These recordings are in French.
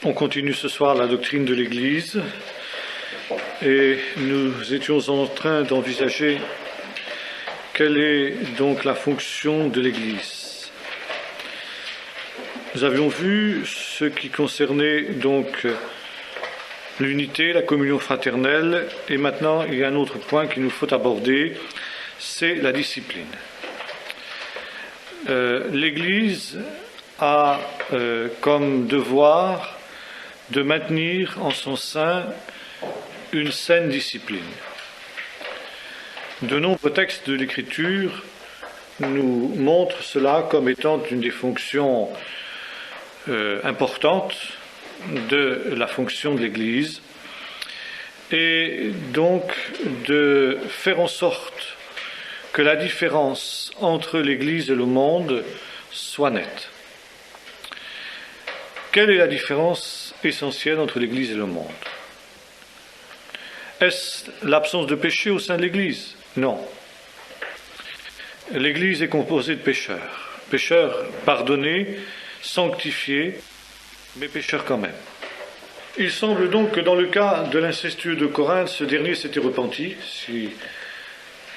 On continue ce soir la doctrine de l'Église et nous étions en train d'envisager quelle est donc la fonction de l'Église. Nous avions vu ce qui concernait donc l'unité, la communion fraternelle, et maintenant il y a un autre point qu'il nous faut aborder, c'est la discipline. L'Église a comme devoir de maintenir en son sein une saine discipline. De nombreux textes de l'Écriture nous montrent cela comme étant une des fonctions importantes de la fonction de l'Église, et donc de faire en sorte que la différence entre l'Église et le monde soit nette. Quelle est la différence essentielle entre l'Église et le monde? Est-ce l'absence de péché au sein de l'Église? Non. L'Église est composée de pécheurs. Pécheurs pardonnés, sanctifiés, mais pécheurs quand même. Il semble donc que dans le cas de l'incestueux de Corinthe, ce dernier s'était repenti, si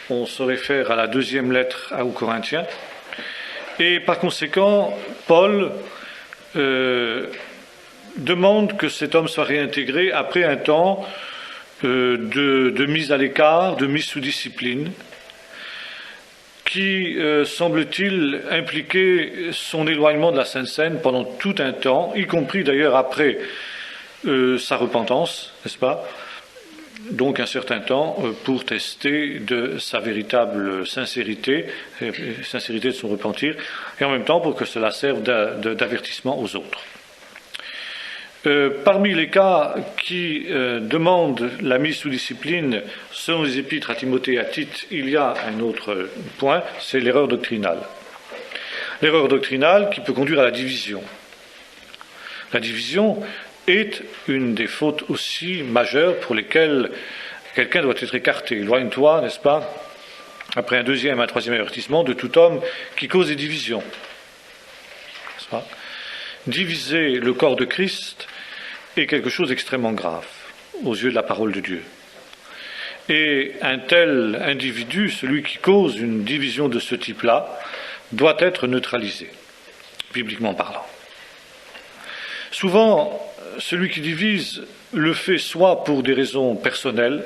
on se réfère à la deuxième lettre aux Corinthiens. Et par conséquent, Paul demande que cet homme soit réintégré après un temps de mise à l'écart, de mise sous discipline, qui, semble-t-il, impliquait son éloignement de la Sainte Seine pendant tout un temps, y compris d'ailleurs après sa repentance, n'est-ce pas? Donc un certain temps pour tester de sa véritable sincérité, sincérité de son repentir, et en même temps pour que cela serve d'avertissement aux autres. Parmi les cas qui demandent la mise sous discipline, selon les épîtres à Timothée et à Tite, il y a un autre point, c'est l'erreur doctrinale. L'erreur doctrinale qui peut conduire à la division. La division est une des fautes aussi majeures pour lesquelles quelqu'un doit être écarté. Éloigne-toi, n'est-ce pas, après un deuxième, un troisième avertissement, de tout homme qui cause des divisions. N'est-ce pas? Diviser le corps de Christ est quelque chose d'extrêmement grave aux yeux de la parole de Dieu. Et un tel individu, celui qui cause une division de ce type-là, doit être neutralisé, bibliquement parlant. Souvent, celui qui divise le fait soit pour des raisons personnelles,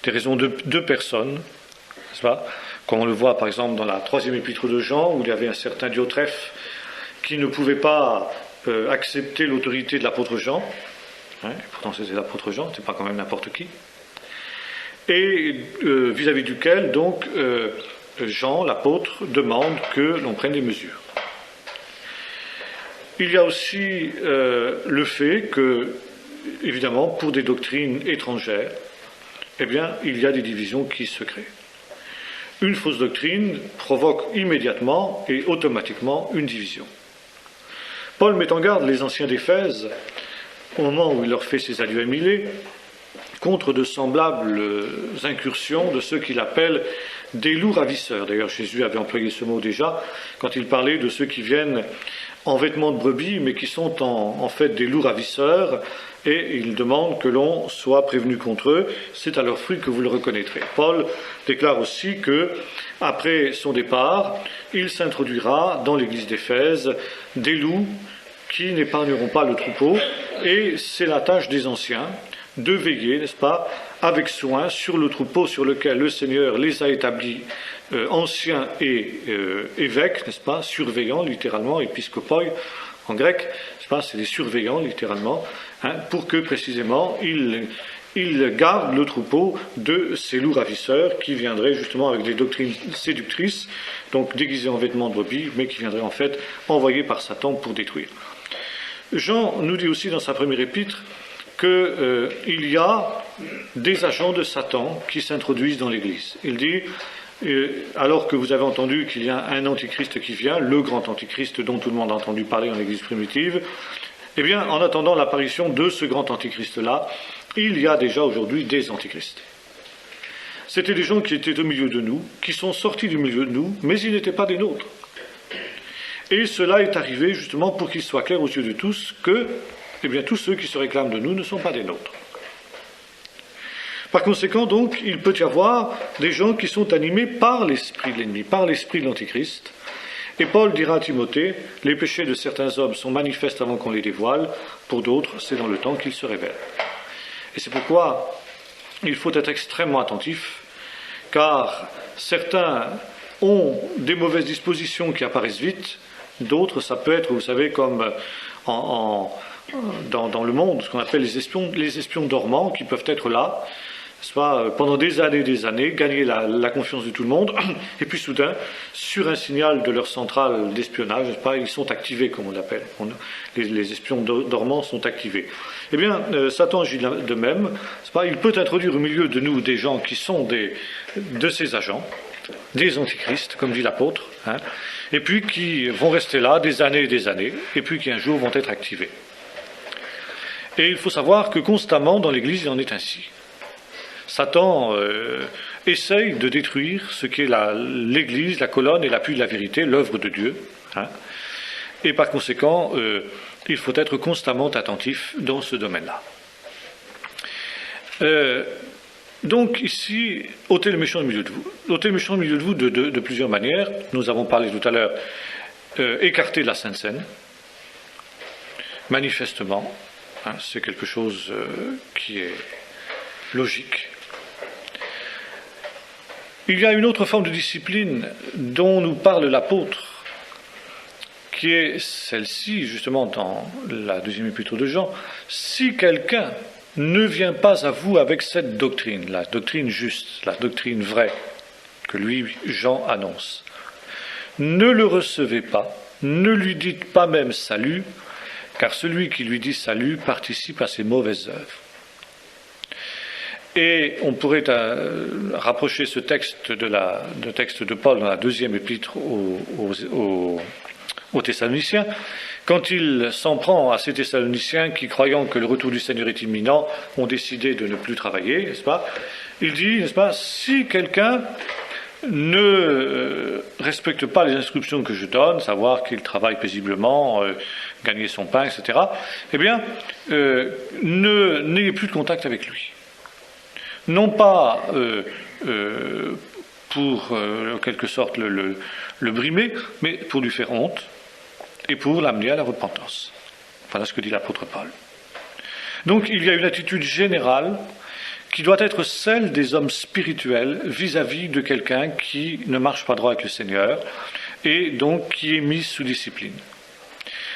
des raisons de deux personnes, n'est-ce pas? Comme on le voit par exemple dans la troisième épître de Jean, où il y avait un certain Diotrephe qui ne pouvait pas accepter l'autorité de l'apôtre Jean, pourtant c'était l'apôtre Jean, c'est pas quand même n'importe qui, et vis-à-vis duquel donc Jean, l'apôtre, demande que l'on prenne des mesures. Il y a aussi le fait que, évidemment, pour des doctrines étrangères, eh bien, il y a des divisions qui se créent. Une fausse doctrine provoque immédiatement et automatiquement une division. Paul met en garde les anciens d'Éphèse, au moment où il leur fait ses adieux émilés, contre de semblables incursions de ceux qu'il appelle des loups ravisseurs. D'ailleurs, Jésus avait employé ce mot déjà, quand il parlait de ceux qui viennent en vêtements de brebis, mais qui sont en fait des loups ravisseurs, et il demande que l'on soit prévenu contre eux. C'est à leurs fruits que vous le reconnaîtrez. Paul déclare aussi que, après son départ, il s'introduira dans l'église d'Éphèse des loups qui n'épargneront pas le troupeau, et c'est la tâche des anciens de veiller, n'est-ce pas, avec soin sur le troupeau sur lequel le Seigneur les a établis, anciens et évêques, n'est-ce pas, surveillants littéralement, épiscopoi en grec, n'est-ce pas, c'est des surveillants littéralement, pour que précisément ils gardent le troupeau de ces loups ravisseurs qui viendraient justement avec des doctrines séductrices, donc déguisés en vêtements de brebis, mais qui viendraient en fait envoyés par Satan pour détruire. Jean nous dit aussi dans sa première épître qu'il y a des agents de Satan qui s'introduisent dans l'Église. Il dit, alors que vous avez entendu qu'il y a un antichrist qui vient, le grand antichrist dont tout le monde a entendu parler en l'Église primitive, eh bien, en attendant l'apparition de ce grand antichrist-là, il y a déjà aujourd'hui des antichrists. C'était des gens qui étaient au milieu de nous, qui sont sortis du milieu de nous, mais ils n'étaient pas des nôtres. Et cela est arrivé justement pour qu'il soit clair aux yeux de tous que eh bien tous ceux qui se réclament de nous ne sont pas des nôtres. Par conséquent, donc, il peut y avoir des gens qui sont animés par l'esprit de l'ennemi, par l'esprit de l'Antichrist. Et Paul dira à Timothée, les péchés de certains hommes sont manifestes avant qu'on les dévoile, pour d'autres, c'est dans le temps qu'ils se révèlent. Et c'est pourquoi il faut être extrêmement attentif, car certains ont des mauvaises dispositions qui apparaissent vite, d'autres, ça peut être, vous savez, comme dans le monde, ce qu'on appelle les espions dormants, qui peuvent être là, soit pendant des années, gagner la confiance de tout le monde, et puis soudain, sur un signal de leur centrale d'espionnage, ils sont activés, comme on l'appelle. Les espions dormants sont activés. Eh bien, Satan agit de même. Il peut introduire au milieu de nous des gens qui sont de ces agents, des antichrists, comme dit l'apôtre, et puis qui vont rester là des années, et puis qui un jour vont être activés. Et il faut savoir que constamment dans l'Église, il en est ainsi. Satan essaye de détruire ce qu'est l'Église, la colonne et l'appui de la vérité, l'œuvre de Dieu. Et par conséquent, il faut être constamment attentif dans ce domaine-là. Donc ici, ôtez le méchant du milieu de vous. Ôtez le méchant du milieu de vous de plusieurs manières. Nous avons parlé tout à l'heure, écarter la Sainte Seine, manifestement. C'est quelque chose qui est logique. Il y a une autre forme de discipline dont nous parle l'apôtre, qui est celle-ci, justement, dans la deuxième épître de Jean. Si quelqu'un ne vient pas à vous avec cette doctrine, la doctrine juste, la doctrine vraie, que lui, Jean, annonce, ne le recevez pas, ne lui dites pas même salut, car celui qui lui dit salut participe à ses mauvaises œuvres. Et on pourrait rapprocher ce texte de texte de Paul dans la deuxième épître aux Thessaloniciens, quand il s'en prend à ces Thessaloniciens qui, croyant que le retour du Seigneur est imminent, ont décidé de ne plus travailler, n'est-ce pas? Il dit, n'est-ce pas, si quelqu'un ne respecte pas les instructions que je donne, savoir qu'il travaille paisiblement, gagner son pain, etc., eh bien, n'ayez plus de contact avec lui. Non pas pour, en quelque sorte, le brimer, mais pour lui faire honte et pour l'amener à la repentance. Voilà ce que dit l'apôtre Paul. Donc il y a une attitude générale qui doit être celle des hommes spirituels vis-à-vis de quelqu'un qui ne marche pas droit avec le Seigneur et donc qui est mis sous discipline.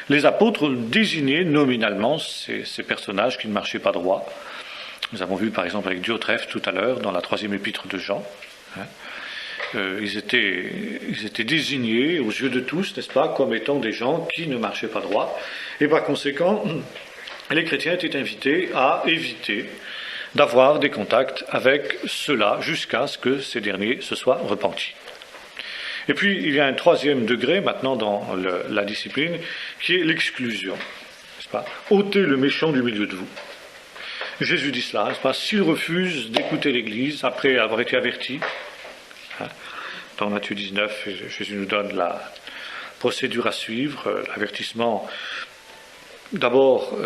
Les apôtres désignaient nominalement ces personnages qui ne marchaient pas droit. Nous avons vu par exemple avec Diotrephe tout à l'heure dans la troisième épître de Jean. Ils étaient désignés aux yeux de tous, n'est-ce pas, comme étant des gens qui ne marchaient pas droit. Et par conséquent, les chrétiens étaient invités à éviter d'avoir des contacts avec ceux-là jusqu'à ce que ces derniers se soient repentis. Et puis, il y a un troisième degré maintenant dans la discipline qui est l'exclusion. N'est-ce pas ? Ôtez le méchant du milieu de vous. Jésus dit cela, n'est-ce pas ? S'il refuse d'écouter l'Église après avoir été averti, dans Matthieu 19, Jésus nous donne la procédure à suivre, l'avertissement d'abord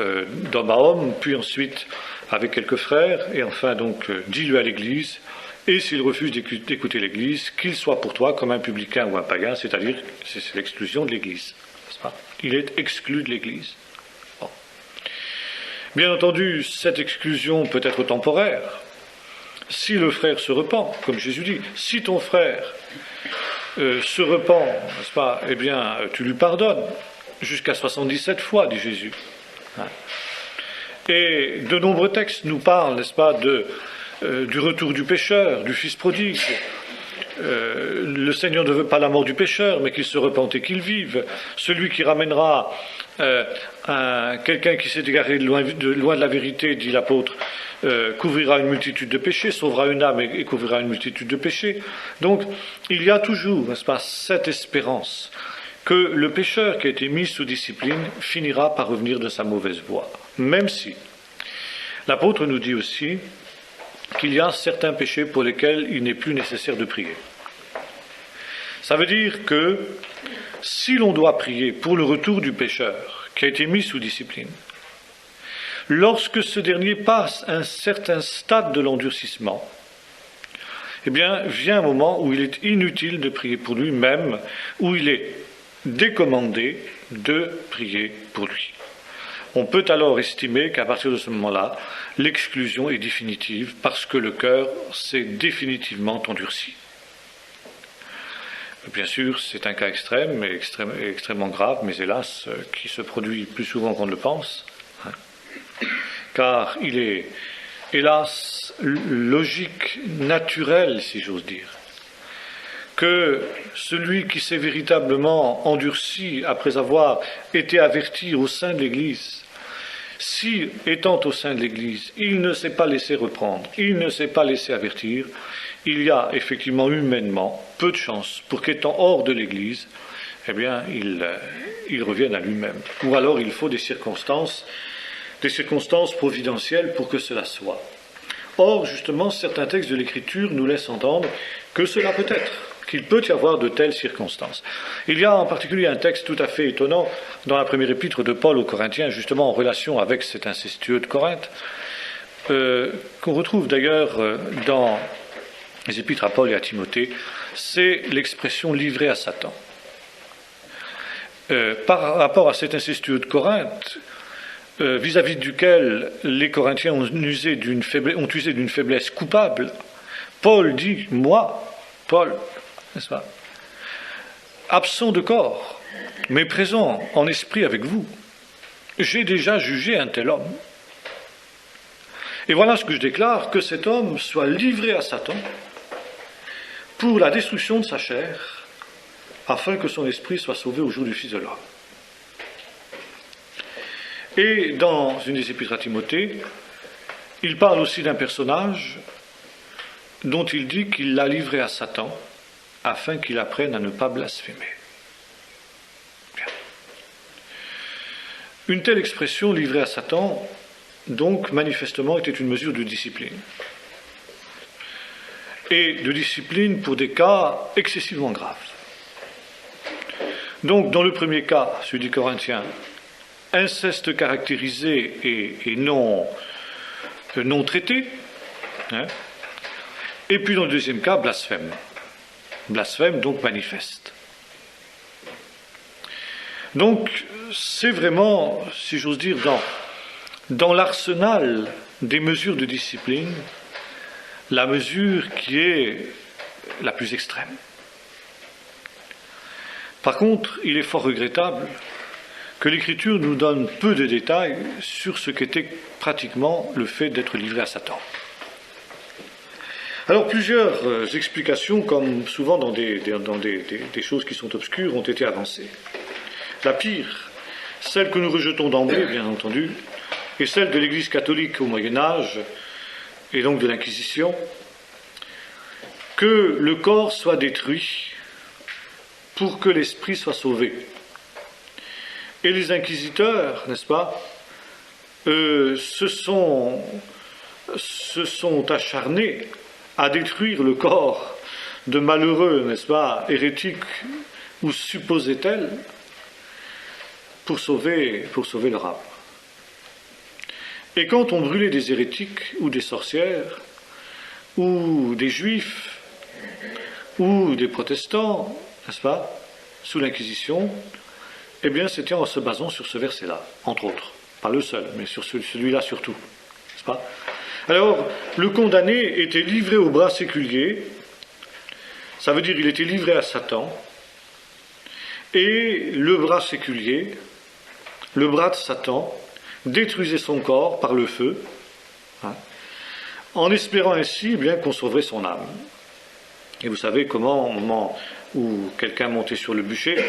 d'homme à homme, puis ensuite avec quelques frères, et enfin donc dis-le à l'Église, et s'il refuse d'écouter l'Église, qu'il soit pour toi comme un publicain ou un païen, c'est-à-dire c'est l'exclusion de l'Église. N'est-ce pas ? Il est exclu de l'Église. Bon. Bien entendu, cette exclusion peut être temporaire. Si le frère se repent, comme Jésus dit, si ton frère se repent, n'est-ce pas, eh bien, tu lui pardonnes, jusqu'à 77 fois, dit Jésus. Et de nombreux textes nous parlent, n'est-ce pas, du retour du pécheur, du fils prodigue. Le Seigneur ne veut pas la mort du pécheur, mais qu'il se repente et qu'il vive. Celui qui ramènera quelqu'un qui s'est égaré loin de la vérité, dit l'apôtre, couvrira une multitude de péchés, sauvera une âme et couvrira une multitude de péchés. Donc, il y a toujours, n'est-ce pas, cette espérance que le pécheur qui a été mis sous discipline finira par revenir de sa mauvaise voie. Même si l'apôtre nous dit aussi qu'il y a certains péchés pour lesquels il n'est plus nécessaire de prier. Ça veut dire que si l'on doit prier pour le retour du pécheur qui a été mis sous discipline, lorsque ce dernier passe un certain stade de l'endurcissement, eh bien, vient un moment où il est inutile de prier pour lui, même où il est décommandé de prier pour lui. On peut alors estimer qu'à partir de ce moment-là, l'exclusion est définitive parce que le cœur s'est définitivement endurci. Bien sûr, c'est un cas extrême et extrêmement grave, mais hélas, qui se produit plus souvent qu'on ne le pense, car il est, hélas, logique, naturel, si j'ose dire, que celui qui s'est véritablement endurci après avoir été averti au sein de l'Église, si, étant au sein de l'Église, il ne s'est pas laissé reprendre, il ne s'est pas laissé avertir, il y a effectivement humainement peu de chances pour qu'étant hors de l'Église, eh bien, il revienne à lui-même. Ou alors il faut des circonstances providentielles pour que cela soit. Or, justement, certains textes de l'Écriture nous laissent entendre que cela peut être, qu'il peut y avoir de telles circonstances. Il y a en particulier un texte tout à fait étonnant dans la première épître de Paul aux Corinthiens, justement en relation avec cet incestueux de Corinthe, qu'on retrouve d'ailleurs dans les épîtres à Paul et à Timothée, c'est l'expression « livrée à Satan ». Par rapport à cet incestueux de Corinthe, vis-à-vis duquel les Corinthiens ont usé d'une faiblesse coupable, Paul dit « moi, Paul », n'est-ce pas, absent de corps, mais présent en esprit avec vous, j'ai déjà jugé un tel homme. Et voilà ce que je déclare, que cet homme soit livré à Satan pour la destruction de sa chair, afin que son esprit soit sauvé au jour du Fils de l'homme. Et dans une des épîtres à Timothée, il parle aussi d'un personnage dont il dit qu'il l'a livré à Satan, afin qu'il apprenne à ne pas blasphémer. Bien. Une telle expression, livrée à Satan, donc manifestement était une mesure de discipline. Et de discipline pour des cas excessivement graves. Donc, dans le premier cas, celui du Corinthien, inceste caractérisé et non traité, hein, et puis dans le deuxième cas, blasphème. Blasphème, donc manifeste. Donc, c'est vraiment, si j'ose dire, dans l'arsenal des mesures de discipline, la mesure qui est la plus extrême. Par contre, il est fort regrettable que l'Écriture nous donne peu de détails sur ce qu'était pratiquement le fait d'être livré à Satan. Alors, plusieurs explications, comme souvent dans des choses qui sont obscures, ont été avancées. La pire, celle que nous rejetons d'emblée, bien entendu, est celle de l'Église catholique au Moyen-Âge, et donc de l'Inquisition, que le corps soit détruit pour que l'esprit soit sauvé. Et les inquisiteurs, n'est-ce pas, se sont acharnés à détruire le corps de malheureux, n'est-ce pas, hérétiques ou supposés-elles, pour sauver leur âme. Et quand on brûlait des hérétiques ou des sorcières, ou des juifs, ou des protestants, n'est-ce pas, sous l'Inquisition, eh bien c'était en se basant sur ce verset-là, entre autres. Pas le seul, mais sur celui-là surtout. N'est-ce pas ? Alors, le condamné était livré au bras séculier, ça veut dire qu'il était livré à Satan, et le bras séculier, le bras de Satan, détruisait son corps par le feu, hein, en espérant ainsi bien qu'on sauverait son âme. Et vous savez comment, au moment où quelqu'un montait sur le bûcher,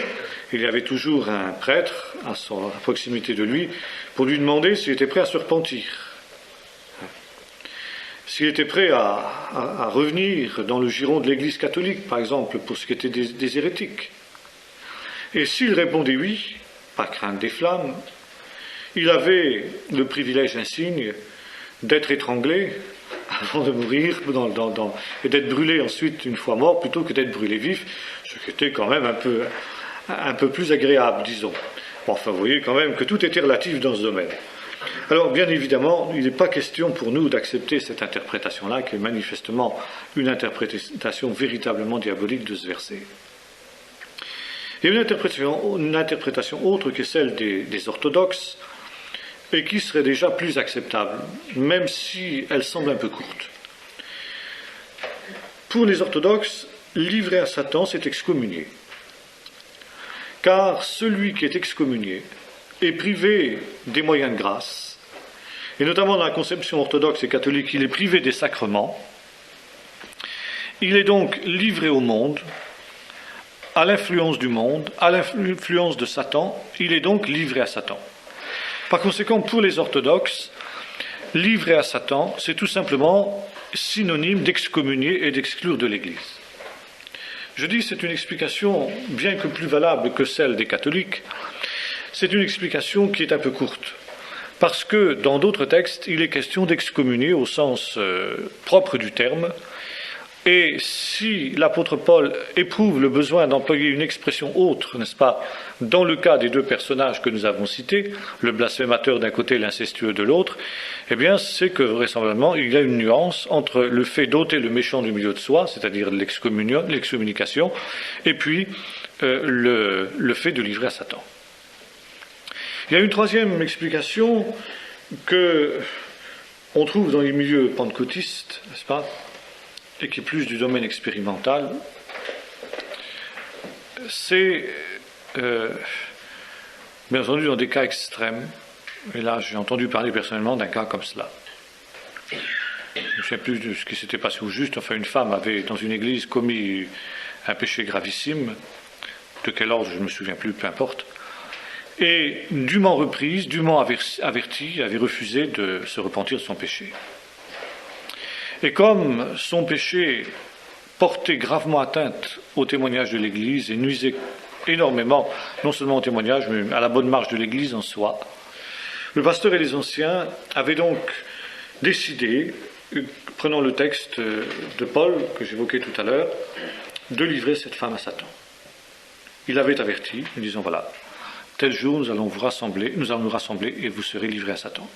il y avait toujours un prêtre à proximité de lui pour lui demander s'il était prêt à se repentir, s'il était prêt à revenir dans le giron de l'Église catholique, par exemple, pour ce qui était des hérétiques. Et s'il répondait oui, pas crainte des flammes, il avait le privilège insigne d'être étranglé avant de mourir et d'être brûlé ensuite une fois mort plutôt que d'être brûlé vif, ce qui était quand même un peu plus agréable, disons. Bon, enfin, vous voyez quand même que tout était relatif dans ce domaine. Alors, bien évidemment, il n'est pas question pour nous d'accepter cette interprétation-là, qui est manifestement une interprétation véritablement diabolique de ce verset. Il y a une interprétation autre que celle des orthodoxes, et qui serait déjà plus acceptable, même si elle semble un peu courte. Pour les orthodoxes, livré à Satan, c'est excommunié. Car celui qui est excommunié est privé des moyens de grâce, et notamment dans la conception orthodoxe et catholique, il est privé des sacrements. Il est donc livré au monde, à l'influence du monde, à l'influence de Satan, il est donc livré à Satan. Par conséquent, pour les orthodoxes, livré à Satan, c'est tout simplement synonyme d'excommunier et d'exclure de l'Église. Je dis c'est une explication, bien que plus valable que celle des catholiques, c'est une explication qui est un peu courte. Parce que dans d'autres textes, il est question d'excommunier au sens propre du terme. Et si l'apôtre Paul éprouve le besoin d'employer une expression autre, n'est-ce pas, dans le cas des deux personnages que nous avons cités, le blasphémateur d'un côté et l'incestueux de l'autre, eh bien c'est que vraisemblablement il y a une nuance entre le fait d'ôter le méchant du milieu de soi, c'est-à-dire l'excommunication, et puis le fait de livrer à Satan. Il y a une troisième explication que on trouve dans les milieux pentecôtistes, n'est-ce pas, et qui est plus du domaine expérimental, c'est, bien entendu, dans des cas extrêmes, et là j'ai entendu parler personnellement d'un cas comme cela. Je ne sais plus de ce qui s'était passé au juste, enfin une femme avait, dans une église, commis un péché gravissime, de quel ordre je ne me souviens plus, peu importe, et dûment reprise, dûment avertie, avait refusé de se repentir de son péché. Et comme son péché portait gravement atteinte au témoignage de l'Église et nuisait énormément, non seulement au témoignage, mais à la bonne marche de l'Église en soi, le pasteur et les anciens avaient donc décidé, prenant le texte de Paul que j'évoquais tout à l'heure, de livrer cette femme à Satan. Il avait averti, en disant voilà, tel jour nous allons nous rassembler et vous serez livrés à Satan.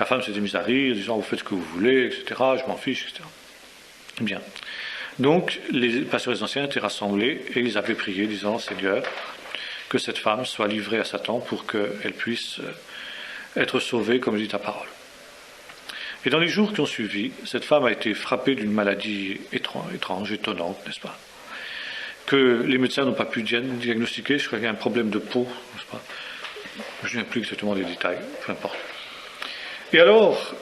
La femme s'était mise à rire, disant vous faites ce que vous voulez, etc., je m'en fiche, etc. Bien. Donc, les pasteurs et les anciens étaient rassemblés et ils avaient prié, disant Seigneur, que cette femme soit livrée à Satan pour qu'elle puisse être sauvée, comme dit ta parole. Et dans les jours qui ont suivi, cette femme a été frappée d'une maladie étrange, étonnante, n'est-ce pas, que les médecins n'ont pas pu diagnostiquer. Je crois qu'il y a un problème de peau, n'est-ce pas. Je ne me souviens plus exactement des détails, peu importe. Et alors,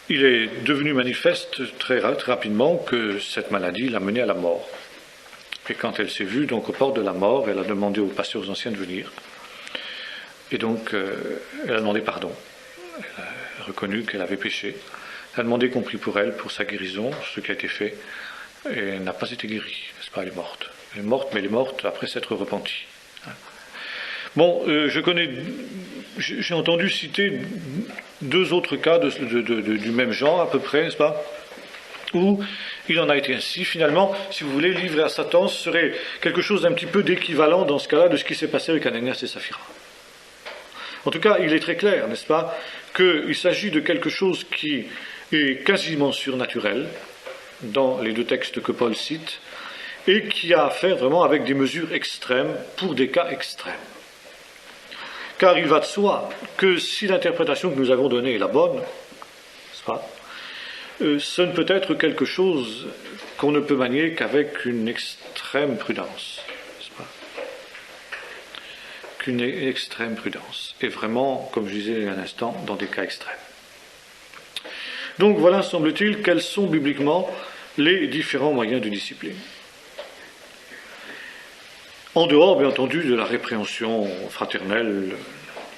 il est devenu manifeste très rapidement que cette maladie l'a menée à la mort. Et quand elle s'est vue donc au port de la mort, elle a demandé aux pasteurs anciens de venir. Et donc, elle a demandé pardon. Elle a reconnu qu'elle avait péché. Elle a demandé qu'on prie pour elle, pour sa guérison, ce qui a été fait. Et elle n'a pas été guérie, n'est-ce pas, elle est morte. Elle est morte, mais elle est morte après s'être repentie. Bon, j'ai entendu citer deux autres cas du même genre, à peu près, n'est-ce pas, où il en a été ainsi. Finalement, si vous voulez, livré à Satan, ce serait quelque chose d'un petit peu d'équivalent dans ce cas-là de ce qui s'est passé avec Ananias et Saphira. En tout cas, il est très clair, n'est-ce pas, qu'il s'agit de quelque chose qui est quasiment surnaturel dans les deux textes que Paul cite, et qui a à faire vraiment avec des mesures extrêmes pour des cas extrêmes. Car il va de soi que si l'interprétation que nous avons donnée est la bonne, n'est-ce pas, ce ne peut être quelque chose qu'on ne peut manier qu'avec une extrême prudence, n'est-ce pas, qu'une extrême prudence, et vraiment, comme je disais à l'instant, dans des cas extrêmes. Donc voilà, semble-t-il, quels sont bibliquement les différents moyens de discipline. En dehors, bien entendu, de la répréhension fraternelle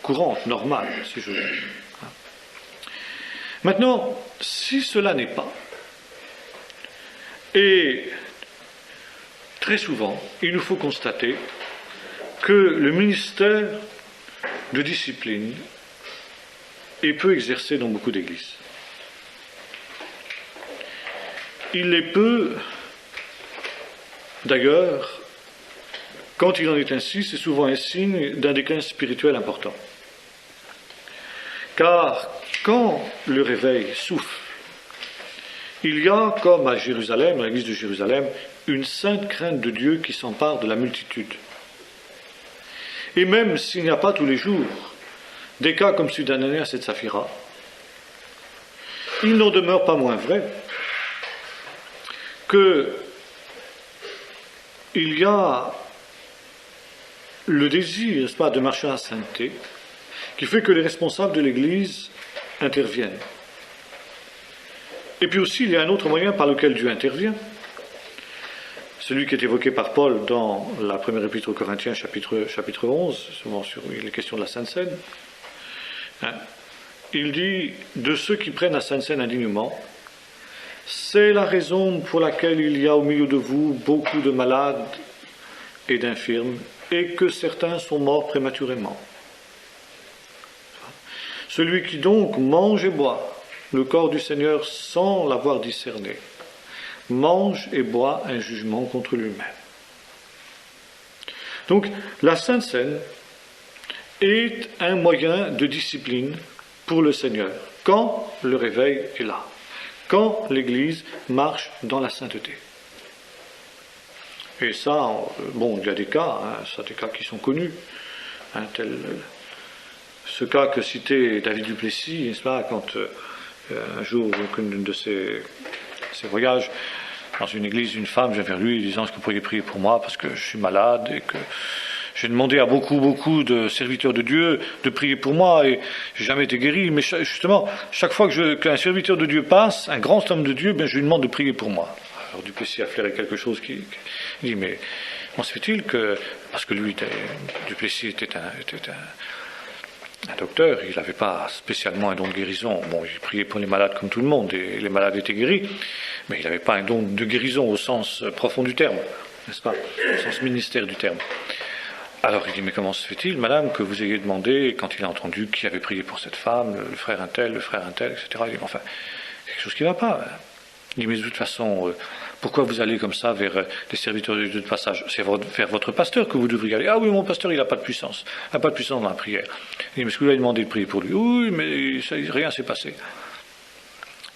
courante, normale, si je veux dire. Maintenant, si cela n'est pas, et très souvent, il nous faut constater que le ministère de discipline est peu exercé dans beaucoup d'églises. Il est peu, d'ailleurs, quand il en est ainsi, c'est souvent un signe d'un déclin spirituel important. Car quand le réveil souffle, il y a, comme à Jérusalem, à l'église de Jérusalem, une sainte crainte de Dieu qui s'empare de la multitude. Et même s'il n'y a pas tous les jours des cas comme celui d'Ananias et de Saphira, il n'en demeure pas moins vrai qu'il y a le désir, n'est-ce pas, de marcher à la sainteté, qui fait que les responsables de l'Église interviennent. Et puis aussi, il y a un autre moyen par lequel Dieu intervient, celui qui est évoqué par Paul dans la première épître aux Corinthiens, chapitre 11, souvent sur les questions de la Sainte Seine. Il dit, de ceux qui prennent la Sainte Seine indignement, c'est la raison pour laquelle il y a au milieu de vous beaucoup de malades et d'infirmes, et que certains sont morts prématurément. Celui qui donc mange et boit le corps du Seigneur sans l'avoir discerné, mange et boit un jugement contre lui-même. Donc, la Sainte Seine est un moyen de discipline pour le Seigneur, quand le réveil est là, quand l'Église marche dans la sainteté. Et ça, bon, il y a des cas, ça, des cas qui sont connus, tel ce cas que citait David Duplessis, n'est-ce pas, quand un jour, aucun de ses voyages, dans une église, une femme vient vers lui disant: est-ce que vous pourriez prier pour moi parce que je suis malade et que j'ai demandé à beaucoup de serviteurs de Dieu de prier pour moi et j'ai jamais été guéri. Mais justement, chaque fois qu'un serviteur de Dieu passe, un grand homme de Dieu, je lui demande de prier pour moi. Alors Duplessis a flairé quelque chose il dit: mais comment se fait-il que, parce que lui, Duplessis était un docteur, il n'avait pas spécialement un don de guérison. Bon, il priait pour les malades comme tout le monde, et les malades étaient guéris, mais il n'avait pas un don de guérison au sens profond du terme, n'est-ce pas, au sens ministère du terme. Alors il dit: mais comment se fait-il, madame, que vous ayez demandé, quand il a entendu qui avait prié pour cette femme, le frère un tel, etc. Il dit: enfin, quelque chose qui ne va pas. Il dit: mais de toute façon, pourquoi vous allez comme ça vers les serviteurs de Dieu de passage? C'est vers votre pasteur que vous devriez aller. Ah oui, mon pasteur, il n'a pas de puissance. Il n'a pas de puissance dans la prière. Il dit: mais est-ce que vous lui avez demandé de prier pour lui? Oui, mais rien ne s'est passé.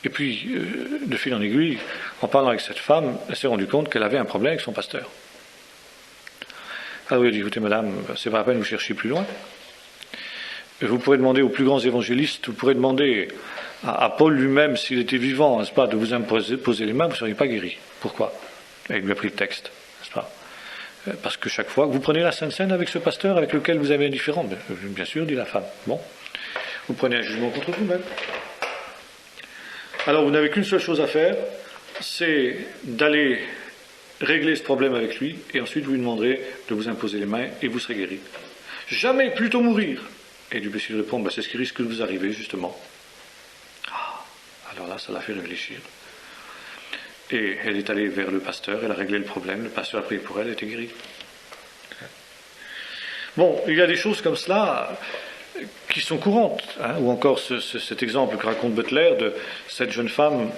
Et puis, de fil en aiguille, en parlant avec cette femme, elle s'est rendue compte qu'elle avait un problème avec son pasteur. Ah oui, elle dit: écoutez, madame, c'est pas la peine que vous cherchiez plus loin. Vous pourrez demander aux plus grands évangélistes, vous pourrez demander à Paul lui-même, s'il était vivant, n'est-ce pas, de vous imposer les mains, vous ne seriez pas guéri. Pourquoi? Et il lui a pris le texte, n'est-ce pas? Parce que chaque fois que vous prenez la Sainte Seine avec ce pasteur avec lequel vous avez un différend, bien sûr, dit la femme, bon, vous prenez un jugement contre vous-même. Alors vous n'avez qu'une seule chose à faire, c'est d'aller régler ce problème avec lui, et ensuite vous lui demanderez de vous imposer les mains, et vous serez guéri. Jamais, plutôt mourir. Et Duplessis lui répond: c'est ce qui risque de vous arriver, justement. Alors là, ça l'a fait réfléchir. Et elle est allée vers le pasteur, elle a réglé le problème, le pasteur a prié pour elle, elle était guérie. Bon, il y a des choses comme cela qui sont courantes, ou encore cet exemple que raconte Butler de cette jeune femme,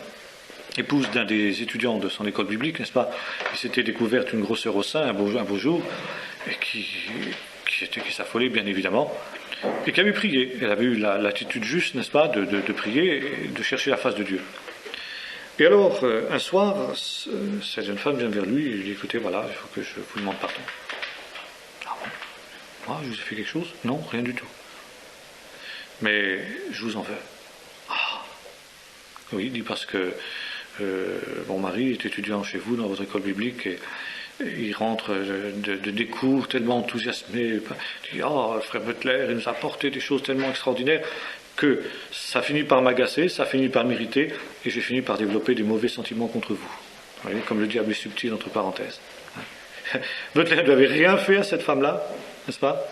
épouse d'un des étudiants de son école biblique, n'est-ce pas, qui s'était découverte une grosseur au sein un beau jour, et qui s'affolait bien évidemment, et qui avait prié. Elle avait eu l'attitude juste, n'est-ce pas, de prier et de chercher la face de Dieu. Et alors, un soir, cette jeune femme vient vers lui et lui dit: écoutez, voilà, il faut que je vous demande pardon. Ah bon? Moi, je vous ai fait quelque chose? Non, rien du tout. Mais je vous en veux. Ah oui, il dit: parce que mon mari est étudiant chez vous dans votre école biblique et il rentre des cours tellement enthousiasmé. Il dit: oh, frère Butler, il nous a apporté des choses tellement extraordinaires que ça finit par m'agacer, ça finit par m'irriter, et j'ai fini par développer des mauvais sentiments contre vous. Vous voyez, comme le diable est subtil, entre parenthèses. Butler n'avait rien fait à cette femme-là, n'est-ce pas?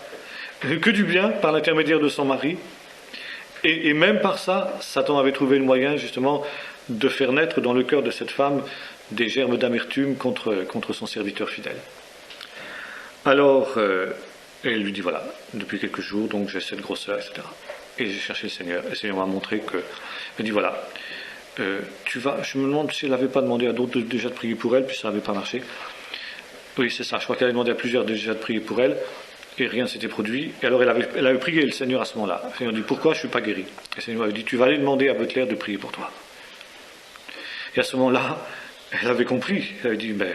Que du bien par l'intermédiaire de son mari. Et même par ça, Satan avait trouvé le moyen, justement, de faire naître dans le cœur de cette femme des germes d'amertume contre son serviteur fidèle. Alors, elle lui dit: voilà, depuis quelques jours, donc j'ai cette grosseur, etc. Et j'ai cherché le Seigneur, et le Seigneur m'a montré que... Elle dit: voilà, je me demande si elle n'avait pas demandé à d'autres déjà de prier pour elle, puis ça n'avait pas marché. Oui, c'est ça, je crois qu'elle a demandé à plusieurs déjà de prier pour elle. et rien ne s'était produit. Et alors elle avait prié le Seigneur à ce moment-là. Le Seigneur dit, pourquoi je ne suis pas guéri? Et le Seigneur avait dit, tu vas aller demander à Butler de prier pour toi. Et à ce moment-là, elle avait compris. Elle avait dit, mais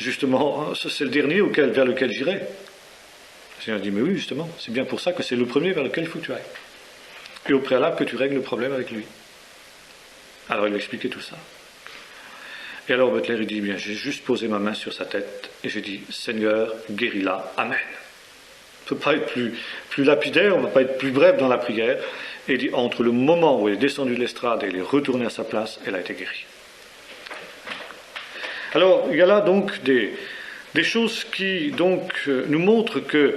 justement, c'est le dernier vers lequel j'irai. Le Seigneur a dit, mais oui, justement, c'est bien pour ça que c'est le premier vers lequel il faut que tu ailles. Et au préalable que tu règles le problème avec lui. Alors il lui a expliqué tout ça. Et alors Butler il dit, bien, j'ai juste posé ma main sur sa tête et j'ai dit, Seigneur, guéris-la, Amen. On ne peut pas être plus lapidaire, on ne peut pas être plus bref dans la prière. Et il dit, entre le moment où elle est descendue de l'estrade et elle est retournée à sa place, elle a été guérie. Alors, il y a là donc des choses qui donc nous montrent qu'il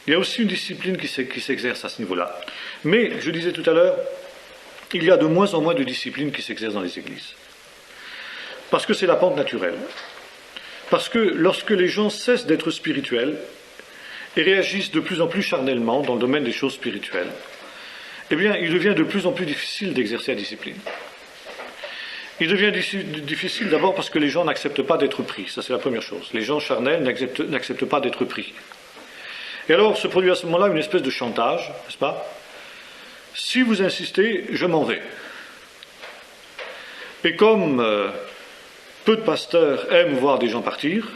y a aussi une discipline qui s'exerce à ce niveau-là. Mais, je disais tout à l'heure, il y a de moins en moins de disciplines qui s'exercent dans les églises. Parce que c'est la pente naturelle. Parce que lorsque les gens cessent d'être spirituels et réagissent de plus en plus charnellement dans le domaine des choses spirituelles, eh bien, il devient de plus en plus difficile d'exercer la discipline. Il devient difficile d'abord parce que les gens n'acceptent pas d'être pris. Ça, c'est la première chose. Les gens charnels n'acceptent pas d'être pris. Et alors se produit à ce moment-là une espèce de chantage, n'est-ce pas? Si vous insistez, je m'en vais. Et comme peu de pasteurs aiment voir des gens partir,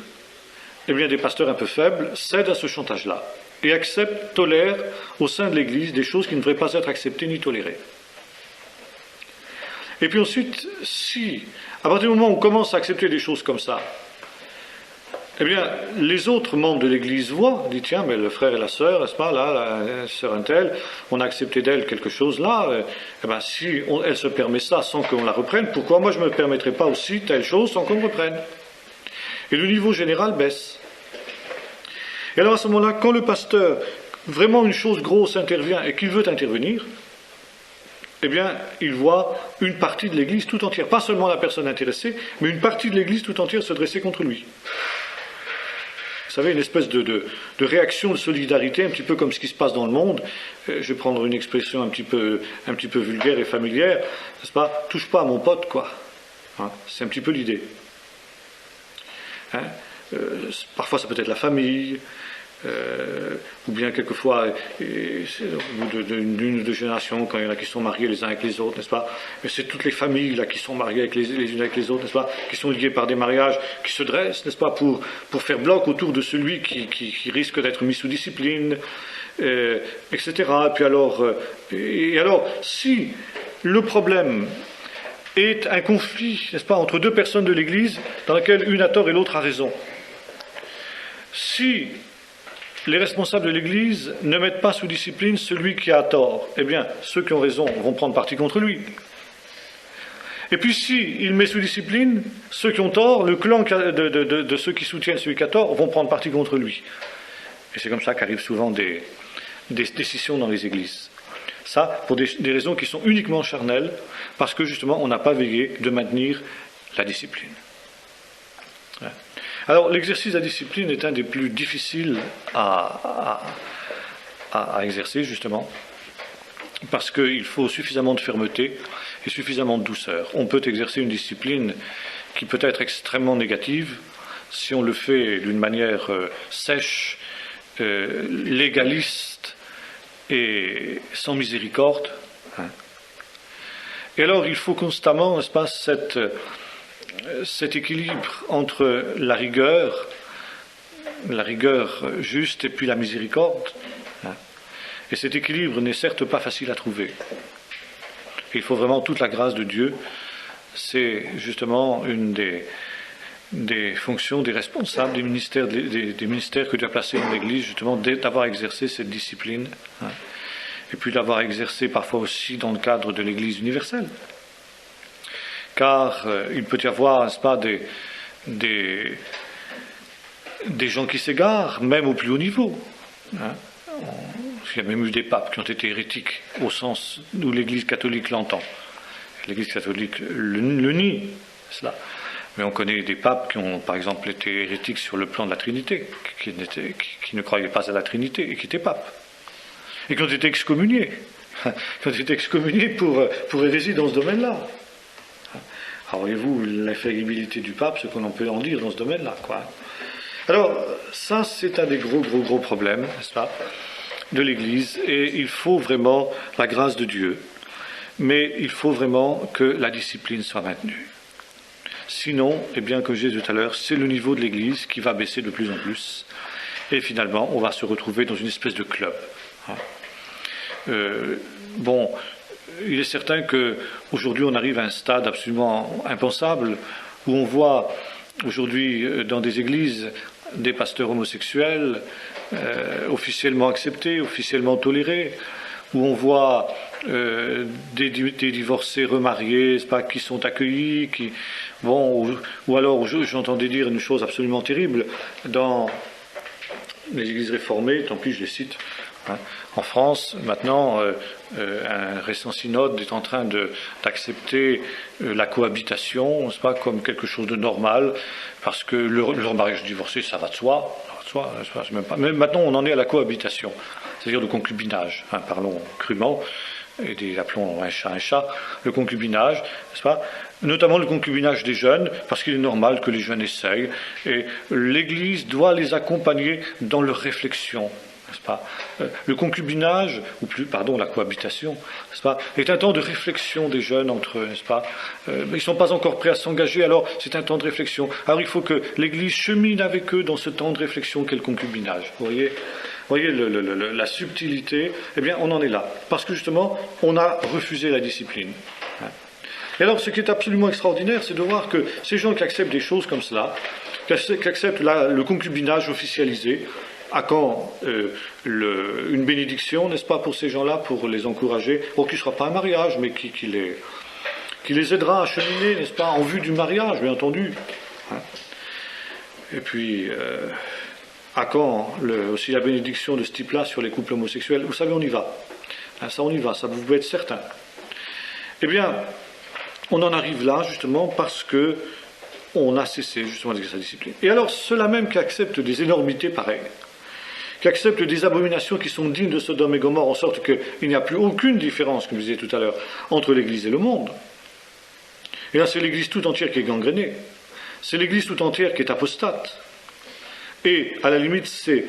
eh bien des pasteurs un peu faibles cèdent à ce chantage-là et acceptent, tolèrent au sein de l'Église des choses qui ne devraient pas être acceptées ni tolérées. Et puis ensuite, si, à partir du moment où on commence à accepter des choses comme ça, eh bien, les autres membres de l'Église voient, disent, tiens, mais le frère et la sœur, n'est-ce pas, là, la sœur un tel, on a accepté d'elle quelque chose là, eh bien, si elle se permet ça sans qu'on la reprenne, pourquoi moi je ne me permettrai pas aussi telle chose sans qu'on me reprenne? Et le niveau général baisse. Et alors à ce moment-là, quand le pasteur, vraiment une chose grosse intervient et qu'il veut intervenir, eh bien, il voit une partie de l'Église tout entière, pas seulement la personne intéressée, mais une partie de l'Église tout entière se dresser contre lui. Vous savez, une espèce de réaction de solidarité, un petit peu comme ce qui se passe dans le monde. Je vais prendre une expression un petit peu vulgaire et familière, n'est-ce pas? Touche pas à mon pote, quoi. Hein, c'est un petit peu l'idée. Hein, parfois, ça peut être la famille. Ou bien quelquefois au bout d'une ou deux générations, quand il y en a qui sont mariés les uns avec les autres, n'est-ce pas? Mais c'est toutes les familles là qui sont mariées les unes avec les autres, n'est-ce pas? Qui sont liées par des mariages, qui se dressent, n'est-ce pas, pour faire bloc autour de celui qui risque d'être mis sous discipline, etc. Et alors, si le problème est un conflit, n'est-ce pas, entre deux personnes de l'Église, dans laquelle une a tort et l'autre a raison, si les responsables de l'Église ne mettent pas sous discipline celui qui a tort, eh bien, ceux qui ont raison vont prendre parti contre lui. Et puis, s'il met sous discipline ceux qui ont tort, le clan de ceux qui soutiennent celui qui a tort vont prendre parti contre lui. Et c'est comme ça qu'arrivent souvent des décisions dans les églises. Ça, pour des raisons qui sont uniquement charnelles, parce que justement, on n'a pas veillé de maintenir la discipline. Ouais. Alors, l'exercice de la discipline est un des plus difficiles à exercer, justement, parce qu'il faut suffisamment de fermeté et suffisamment de douceur. On peut exercer une discipline qui peut être extrêmement négative si on le fait d'une manière sèche, légaliste et sans miséricorde. Hein. Et alors, il faut constamment, n'est-ce pas, cet équilibre entre la rigueur juste et puis la miséricorde. Hein. Et cet équilibre n'est certes pas facile à trouver. Il faut vraiment toute la grâce de Dieu. C'est justement une des fonctions des responsables des ministères que Dieu a placés dans l'Église, justement, d'avoir exercé cette discipline. Hein. Et puis d'avoir exercé parfois aussi dans le cadre de l'Église universelle. Car il peut y avoir, n'est-ce pas, des gens qui s'égarent, même au plus haut niveau. Hein. Il y a même eu des papes qui ont été hérétiques, au sens où l'Église catholique l'entend. L'Église catholique le nie, cela. Mais on connaît des papes qui ont, par exemple, été hérétiques sur le plan de la Trinité, qui ne croyaient pas à la Trinité et qui étaient papes. Et qui ont été excommuniés. Qui ont été excommuniés pour hérésie dans ce domaine-là. Alors voyez-vous, l'infaillibilité du pape, ce qu'on peut en dire dans ce domaine-là, quoi. Alors, ça, c'est un des gros problèmes, n'est-ce pas, de l'Église, et il faut vraiment la grâce de Dieu, mais il faut vraiment que la discipline soit maintenue. Sinon, eh bien, comme je disais tout à l'heure, c'est le niveau de l'Église qui va baisser de plus en plus, et finalement, on va se retrouver dans une espèce de club. Bon, il est certain qu'aujourd'hui, on arrive à un stade absolument impensable, où on voit aujourd'hui dans des églises des pasteurs homosexuels officiellement acceptés, officiellement tolérés, où on voit des divorcés remariés, pas, qui sont accueillis, ou alors j'entendais dire une chose absolument terrible dans les églises réformées, tant pis je les cite. En France, maintenant, un récent synode est en train d'accepter la cohabitation, n'est-ce pas, comme quelque chose de normal, parce que le mariage divorcé, ça va de soi, c'est même pas. Même maintenant, on en est à la cohabitation, c'est-à-dire le concubinage, parlons crûment, et appelons un chat, le concubinage, n'est-ce pas, notamment le concubinage des jeunes, parce qu'il est normal que les jeunes essayent, et l'Église doit les accompagner dans leur réflexion. N'est-ce pas ? Le concubinage, la cohabitation, n'est-ce pas, est un temps de réflexion des jeunes entre eux, n'est-ce pas ? Ils ne sont pas encore prêts à s'engager, alors c'est un temps de réflexion. Alors il faut que l'Église chemine avec eux dans ce temps de réflexion qu'est le concubinage. Vous voyez la subtilité, eh bien on en est là. Parce que justement, on a refusé la discipline. Et alors ce qui est absolument extraordinaire, c'est de voir que ces gens qui acceptent des choses comme cela, qui acceptent le concubinage officialisé, à quand une bénédiction, n'est-ce pas, pour ces gens-là, pour les encourager, qui ne sera pas un mariage, mais qui les aidera à cheminer, n'est-ce pas, en vue du mariage, bien entendu. Et puis, à quand aussi la bénédiction de ce type-là sur les couples homosexuels ? Vous savez, on y va. Ça, on y va, ça vous pouvez être certain. Eh bien, on en arrive là, justement, parce que on a cessé, justement, d'exercer sa discipline. Et alors, ceux-là même qui acceptent des énormités pareilles, qui acceptent des abominations qui sont dignes de Sodome et Gomorrhe, en sorte qu'il n'y a plus aucune différence, comme je disais tout à l'heure, entre l'Église et le monde. Et là, c'est l'Église tout entière qui est gangrénée. C'est l'Église tout entière qui est apostate. Et, à la limite, c'est,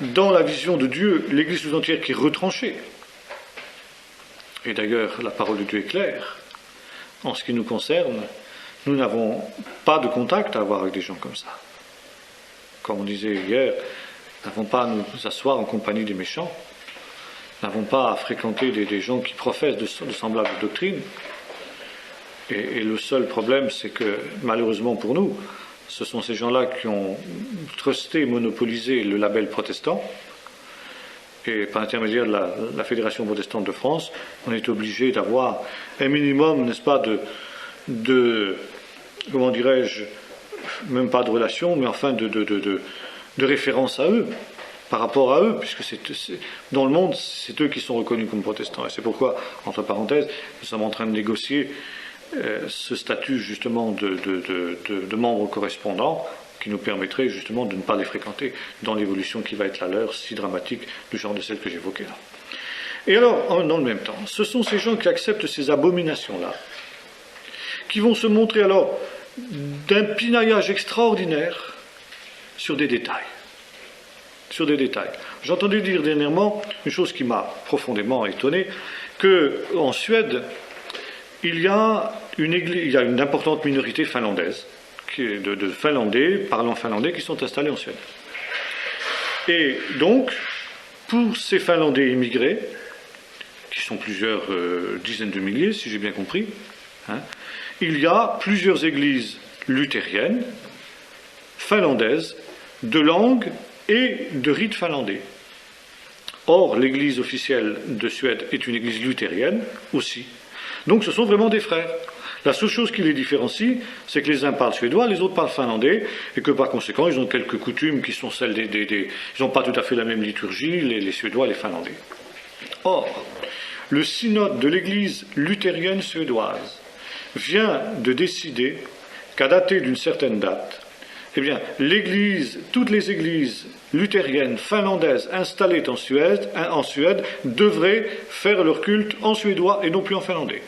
dans la vision de Dieu, l'Église tout entière qui est retranchée. Et d'ailleurs, la parole de Dieu est claire. En ce qui nous concerne, nous n'avons pas de contact à avoir avec des gens comme ça. Comme on disait hier, nous n'avons pas à nous asseoir en compagnie des méchants. Nous n'avons pas à fréquenter des gens qui professent de semblables doctrines. Et le seul problème, c'est que, malheureusement pour nous, ce sont ces gens-là qui ont trusté, monopolisé le label protestant. Et par l'intermédiaire de la Fédération protestante de France, on est obligé d'avoir un minimum, n'est-ce pas, de comment dirais-je, même pas de relation, mais enfin de référence à eux, par rapport à eux, puisque dans le monde, c'est eux qui sont reconnus comme protestants. Et c'est pourquoi, entre parenthèses, nous sommes en train de négocier ce statut justement de membres correspondants, qui nous permettrait justement de ne pas les fréquenter dans l'évolution qui va être la leur, si dramatique, du genre de celle que j'évoquais là. Et alors, dans le même temps, ce sont ces gens qui acceptent ces abominations-là, qui vont se montrer alors d'un pinaillage extraordinaire sur des détails. Sur des détails. J'entendais dire dernièrement une chose qui m'a profondément étonné, qu'en Suède, il y a une importante minorité finlandaise, de Finlandais, parlant finlandais, qui sont installés en Suède. Et donc, pour ces Finlandais immigrés, qui sont plusieurs dizaines de milliers, si j'ai bien compris, il y a plusieurs églises luthériennes, finlandaises, de langue et de rite finlandais. Or, l'église officielle de Suède est une église luthérienne aussi. Donc, ce sont vraiment des frères. La seule chose qui les différencie, c'est que les uns parlent suédois, les autres parlent finlandais, et que par conséquent, ils ont quelques coutumes qui sont celles ils n'ont pas tout à fait la même liturgie, les Suédois et les Finlandais. Or, le synode de l'église luthérienne suédoise vient de décider qu'à dater d'une certaine date, eh bien, toutes les églises luthériennes finlandaises installées en Suède devraient faire leur culte en suédois et non plus en finlandais.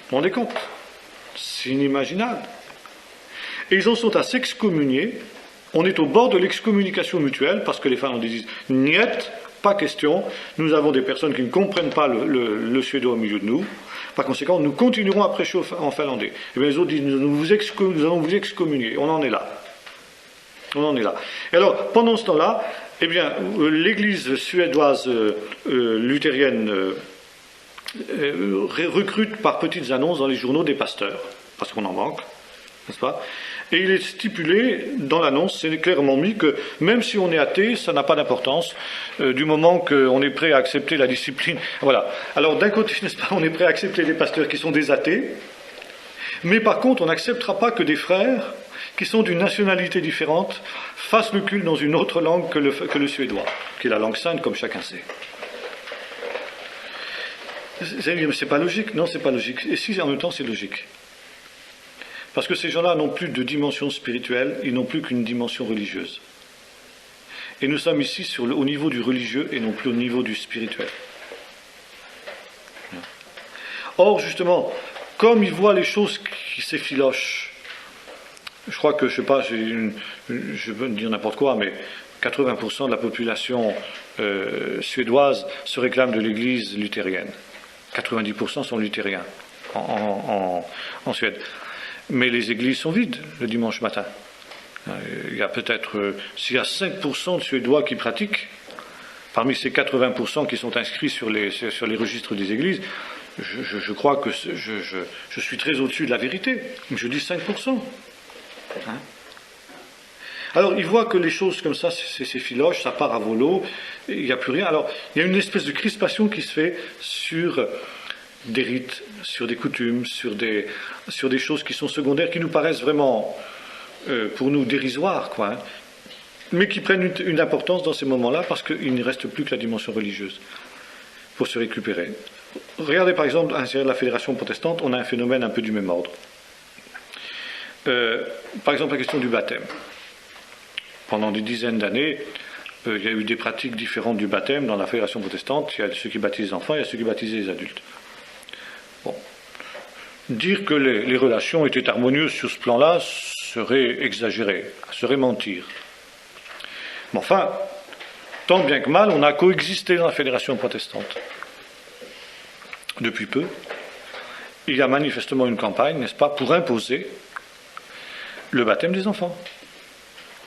Vous vous rendez compte ? C'est inimaginable. et ils en sont à s'excommunier. On est au bord de l'excommunication mutuelle, parce que les Finlandais disent « niet ». Pas question, nous avons des personnes qui ne comprennent pas le suédois au milieu de nous. Par conséquent, nous continuerons à prêcher en finlandais. Et bien les autres disent, nous allons vous excommunier. On en est là. On en est là. Et alors, pendant ce temps-là, eh bien, l'église suédoise luthérienne recrute par petites annonces dans les journaux des pasteurs, parce qu'on en manque, n'est-ce pas ? Et il est stipulé dans l'annonce, c'est clairement mis que même si on est athée, ça n'a pas d'importance, du moment qu'on est prêt à accepter la discipline. Voilà. Alors d'un côté, n'est-ce pas, on est prêt à accepter des pasteurs qui sont des athées, mais par contre, on n'acceptera pas que des frères qui sont d'une nationalité différente fassent le culte dans une autre langue que le suédois, qui est la langue sainte, comme chacun sait. Vous allez dire, mais c'est pas logique. Non, c'est pas logique. Et si en même temps, c'est logique. Parce que ces gens-là n'ont plus de dimension spirituelle, ils n'ont plus qu'une dimension religieuse. Et nous sommes ici au niveau du religieux et non plus au niveau du spirituel. Or, justement, comme ils voient les choses qui s'effilochent, je crois que, je ne sais pas, je veux dire n'importe quoi, mais 80% de la population suédoise se réclame de l'église luthérienne. 90% sont luthériens en Suède. Mais les églises sont vides le dimanche matin. Il y a peut-être, s'il y a 5% de Suédois qui pratiquent, parmi ces 80% qui sont inscrits sur les registres des églises, je crois que je suis très au-dessus de la vérité. Je dis 5%. Hein? Alors, ils voient que les choses comme ça, c'est filoche, ça part à volo, il n'y a plus rien. Alors, il y a une espèce de crispation qui se fait sur des rites, sur des coutumes, sur des choses qui sont secondaires, qui nous paraissent vraiment, pour nous, dérisoires, quoi, hein, mais qui prennent une importance dans ces moments-là, parce qu'il ne reste plus que la dimension religieuse pour se récupérer. Regardez par exemple, à l'intérieur de la Fédération protestante, on a un phénomène un peu du même ordre. Par exemple, la question du baptême. Pendant des dizaines d'années, il y a eu des pratiques différentes du baptême dans la Fédération protestante. Il y a ceux qui baptisent les enfants, il y a ceux qui baptisent les adultes. Bon. Dire que les relations étaient harmonieuses sur ce plan-là serait exagéré, serait mentir. Mais enfin, tant bien que mal, on a coexisté dans la Fédération protestante. Depuis peu, il y a manifestement une campagne, n'est-ce pas, pour imposer le baptême des enfants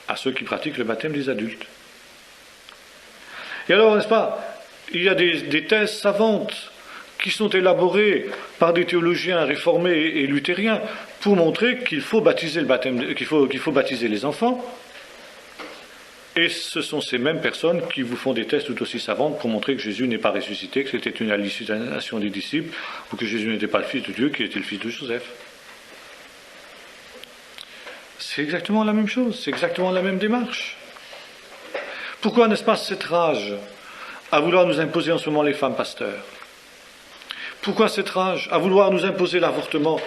à ceux qui pratiquent le baptême des adultes. Et alors, n'est-ce pas, il y a des thèses savantes qui sont élaborées par des théologiens réformés et luthériens pour montrer qu'il faut baptiser qu'il faut baptiser les enfants. Et ce sont ces mêmes personnes qui vous font des thèses tout aussi savantes pour montrer que Jésus n'est pas ressuscité, que c'était une hallucination des disciples, ou que Jésus n'était pas le Fils de Dieu, qu'il était le Fils de Joseph. C'est exactement la même chose, c'est exactement la même démarche. Pourquoi, n'est-ce pas, cette rage à vouloir nous imposer en ce moment les femmes pasteurs? Pourquoi cette rage à vouloir nous imposer l'avortement?